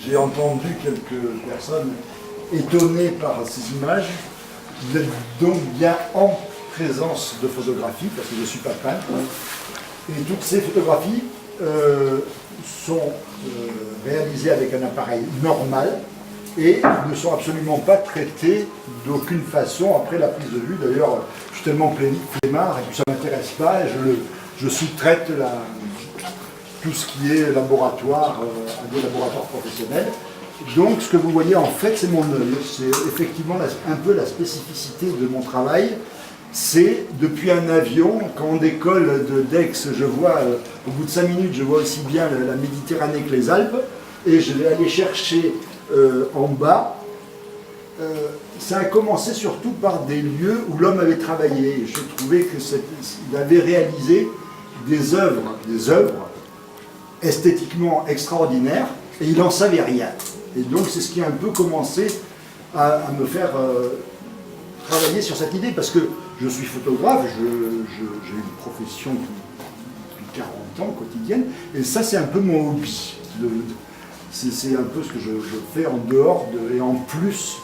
j'ai entendu quelques personnes étonnées par ces images. Vous êtes donc bien en présence de photographies, parce que je ne suis pas peintre. Et toutes ces photographies sont réalisées avec un appareil normal et ne sont absolument pas traitées d'aucune façon après la prise de vue. D'ailleurs, je suis tellement flemmard et que ça ne m'intéresse pas, je sous-traite tout ce qui est laboratoire à des laboratoires professionnels. Donc ce que vous voyez en fait, c'est mon œil. C'est effectivement un peu la spécificité de mon travail. C'est depuis un avion, quand on décolle d'Aix, je vois, au bout de 5 minutes, je vois aussi bien la Méditerranée que les Alpes, et je vais aller chercher en bas. Ça a commencé surtout par des lieux où l'homme avait travaillé. Je trouvais qu'il avait réalisé des œuvres esthétiquement extraordinaires, et il n'en savait rien. Et donc c'est ce qui a un peu commencé à me faire travailler sur cette idée, parce que je suis photographe, j'ai une profession depuis 40 ans quotidienne, et ça c'est un peu mon hobby. C'est un peu ce que je fais en dehors et en plus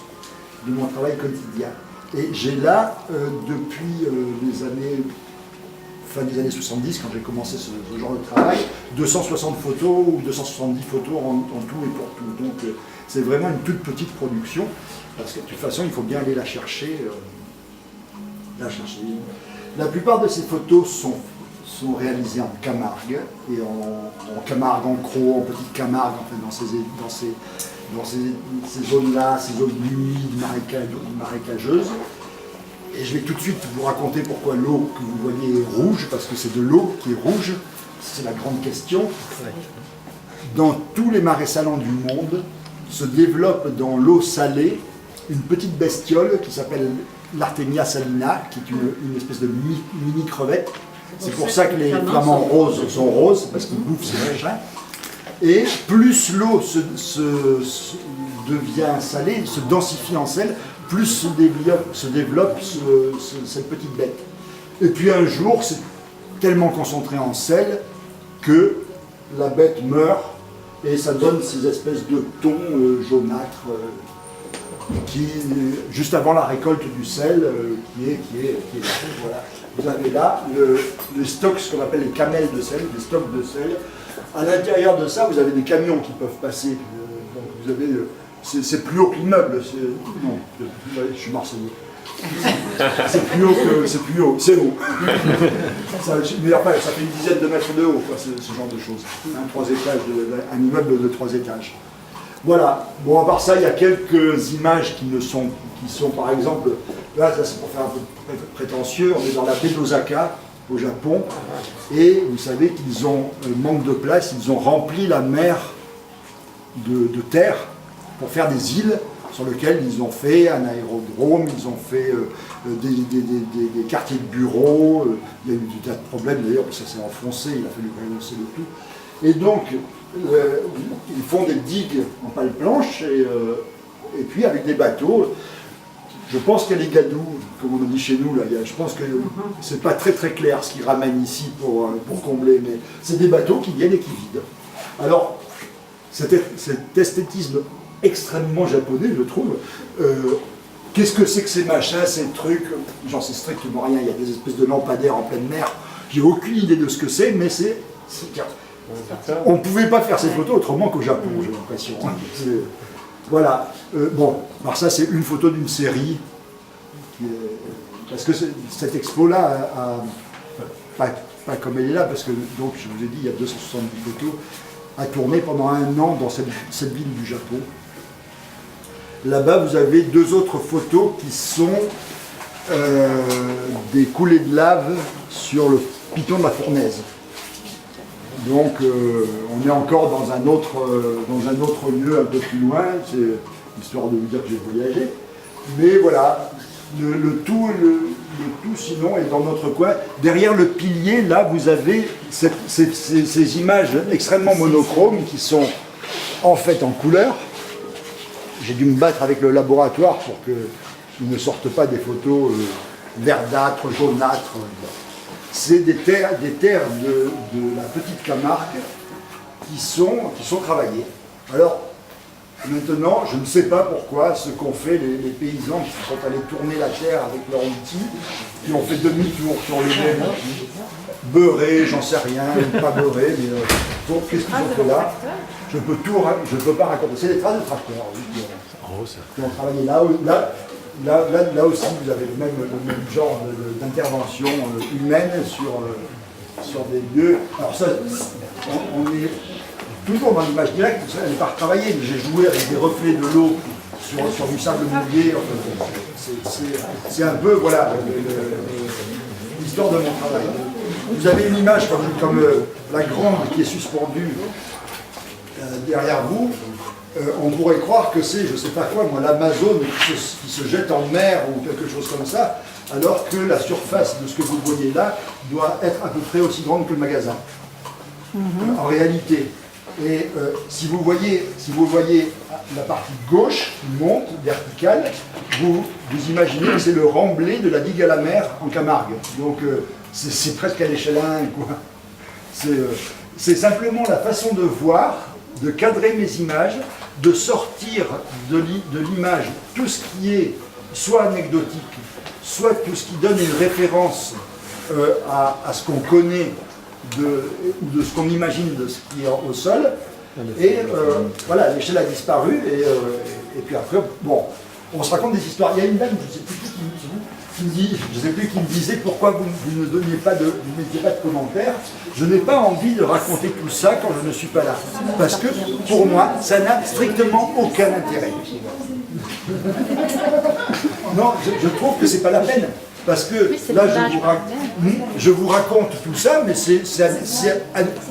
de mon travail quotidien. Et j'ai là, depuis fin des années 70, quand j'ai commencé ce genre de travail, 260 photos ou 270 photos en tout et pour tout. Donc c'est vraiment une toute petite production, parce que de toute façon il faut bien aller la chercher. La plupart de ces photos sont réalisées en Camargue, et en Camargue, en Crau, en petite Camargue, en fait, dans ces zones-là, ces zones humides, marécageuses. Et je vais tout de suite vous raconter pourquoi l'eau que vous voyez est rouge, parce que c'est de l'eau qui est rouge, c'est la grande question. Dans tous les marais salants du monde, se développe dans l'eau salée une petite bestiole qui s'appelle l'Artemia salina, qui est une espèce de mini-crevette. C'est pour ça que les flamants roses sont roses, parce qu'ils bouffent ces machins. Et plus l'eau devient salée, se densifie en sel, plus se développe cette petite bête. Et puis un jour, c'est tellement concentré en sel que la bête meurt, et ça donne ces espèces de tons jaunâtres qui, juste avant la récolte du sel, qui est là. Voilà. Vous avez là le stock, ce qu'on appelle les camels de sel, des stocks de sel. À l'intérieur de ça, vous avez des camions qui peuvent passer. Donc vous avez, c'est plus haut que l'immeuble. Non, je suis marseillais. C'est plus haut, c'est haut. Mais enfin, ça fait une dizaine de mètres de haut, quoi, ce genre de choses. Un immeuble de 3 étages. Voilà. Bon, à part ça, il y a quelques images qui sont par exemple, là c'est pour faire un peu prétentieux, on est dans la baie d'Osaka, au Japon, et vous savez qu'ils ont, manque de place, ils ont rempli la mer de terre pour faire des îles sur lesquelles ils ont fait un aérodrome, ils ont fait des quartiers de bureaux, il y a eu des tas de problèmes d'ailleurs, parce que ça s'est enfoncé, il a fallu relancer le tout. Et donc, ils font des digues en pale planche, et puis avec des bateaux. Je pense qu'il y a les gadous, comme on dit chez nous, là. Je pense que c'est pas très très clair ce qu'ils ramènent ici pour combler, mais c'est des bateaux qui viennent et qui vident. Alors, cet esthétisme extrêmement japonais, je trouve, qu'est-ce que c'est que ces machins, ces trucs, j'en sais strictement rien, il y a des espèces de lampadaires en pleine mer, j'ai aucune idée de ce que c'est, mais on ne pouvait pas faire ces photos autrement qu'au Japon, j'ai l'impression. Voilà. Bon, alors ça c'est une photo d'une série, parce que cette expo-là, pas comme elle est là, parce que, donc, je vous ai dit, il y a 270 photos, a tourné pendant 1 an dans cette ville du Japon. Là-bas, vous avez 2 autres photos qui sont des coulées de lave sur le piton de la fournaise. Donc on est encore dans un autre lieu un peu plus loin, c'est histoire de vous dire que j'ai voyagé. Mais voilà, le tout sinon est dans notre coin. Derrière le pilier, là, vous avez ces images extrêmement monochromes qui sont en fait en couleur. J'ai dû me battre avec le laboratoire pour qu'ils ne sortent pas des photos verdâtres, jaunâtres. C'est des terres de la petite Camargue qui sont travaillées. Alors, Maintenant, je ne sais pas pourquoi ce qu'ont fait les paysans qui sont allés tourner la terre avec leur outil, qui ont fait demi-tour sur les mêmes, beurrés, j'en sais rien, pas beurrés, mais donc qu'est-ce qu'ils ont fait là? Je peux pas raconter. C'est des traces de tracteurs, oui, qui ont travaillé là aussi, vous avez le même genre d'intervention humaine sur des lieux. Alors ça, on est toujours dans l'image directe, elle n'est pas retravaillée, mais j'ai joué avec des reflets de l'eau sur du sable mouillé. C'est un peu, voilà, l'histoire de mon travail. Vous avez une image comme la grande qui est suspendue derrière vous. On pourrait croire que c'est, je ne sais pas quoi, moi, l'Amazone qui se jette en mer ou quelque chose comme ça, alors que la surface de ce que vous voyez là doit être à peu près aussi grande que le magasin. En réalité. Et si vous voyez la partie gauche qui monte, verticale, vous imaginez que c'est le remblai de la digue à la mer en Camargue. Donc c'est presque à l'échelle 1, quoi. C'est simplement la façon de voir, de cadrer mes images, de sortir de l'image tout ce qui est soit anecdotique, soit tout ce qui donne une référence à ce qu'on connaît ou de ce qu'on imagine de ce qui est au sol. Et voilà, l'échelle a disparu. Et puis après, bon, on se raconte des histoires. Il y a une dame, je ne sais plus qui me disait pourquoi vous ne mettiez pas de commentaires. Je n'ai pas envie de raconter tout ça quand je ne suis pas là. Parce que pour moi, ça n'a strictement aucun intérêt. Non, je trouve que c'est pas la peine. Parce que là, je vous raconte tout ça, mais c'est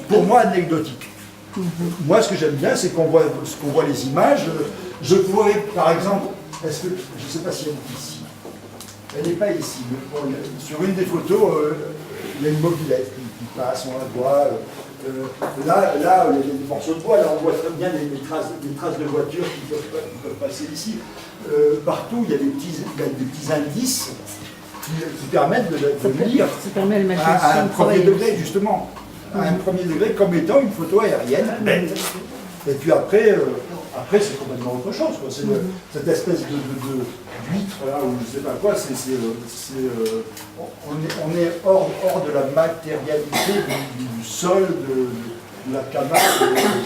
pour moi anecdotique. Moi, ce que j'aime bien, c'est qu'on voit les images. Je pourrais, par exemple, je ne sais pas si elle est ici. Elle n'est pas ici. Mais bon, sur une des photos, il y a une mobilette qui passe, on la voit. Là, les morceaux de bois, là, on voit très bien les traces de voitures qui peuvent passer ici. Partout, il y a des petits indices qui permettent de lire à un premier degré, justement. À un premier degré, comme étant une photo aérienne. Et puis après c'est complètement autre chose, quoi. C'est cette espèce d'huître, là, ou je ne sais pas quoi, on est hors de la matérialité du sol, de la Camargue.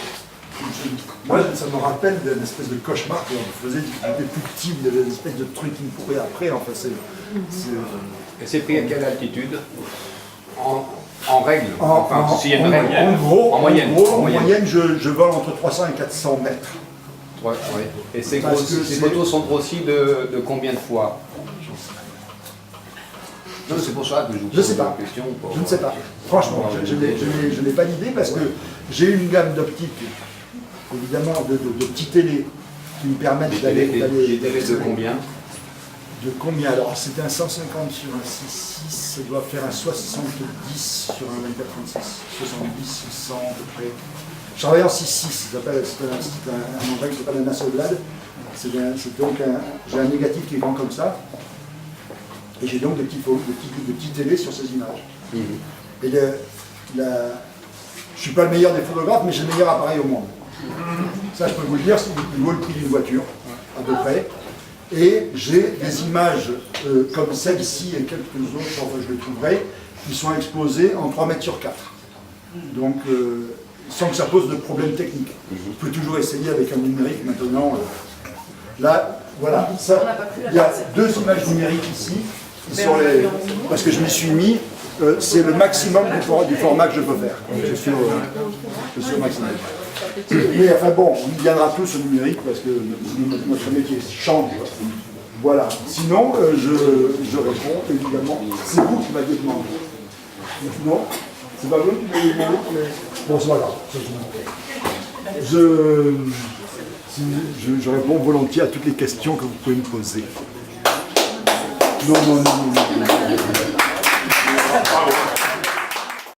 Moi, ça me rappelle d'une espèce de cauchemar qu'on faisait des plus petits, des espèces de trucs qui me couraient après. Enfin, Et c'est pris à quelle altitude en règle, s'il y a une règle. En moyenne, je vole entre 300 et 400 mètres. Ouais, oui. Et ces photos sont grossies de combien de fois? Non, c'est pour ça que je vous pose la question. Je ne sais pas. Franchement, je n'ai pas d'idée parce que j'ai une gamme d'optiques, évidemment, de petits télés qui me permettent d'aller... Des télés de combien? De combien? Alors, c'est un 150 sur un 6.6, ça doit faire un 70 sur un 24-36. 70, 100 à peu près. Je travaille en 6.6, c'est un engin qui s'appelle un Hasselblad. J'ai un négatif qui est grand comme ça. Et j'ai donc de petits télés sur ces images. Et je ne suis pas le meilleur des photographes, mais j'ai le meilleur appareil au monde. Ça, je peux vous le dire, c'est il vaut le prix d'une voiture, à peu près. Et j'ai des images comme celle-ci et quelques autres, enfin je les trouverai, qui sont exposées en 3 mètres sur 4. Donc, sans que ça pose de problème technique. Je peux toujours essayer avec un numérique maintenant. Là, voilà, il y a 2 images numériques ici, qui sont parce que je m'y suis mis, c'est le maximum du format que je peux faire. Je suis au maximum. Mais enfin bon, on y viendra tous au numérique parce que notre métier change. Voilà. Sinon, je réponds évidemment. C'est vous qui m'avez demandé. Non, c'est pas vous qui m'avez demandé, mais bon, c'est pas grave. Je réponds volontiers à toutes les questions que vous pouvez me poser. Non.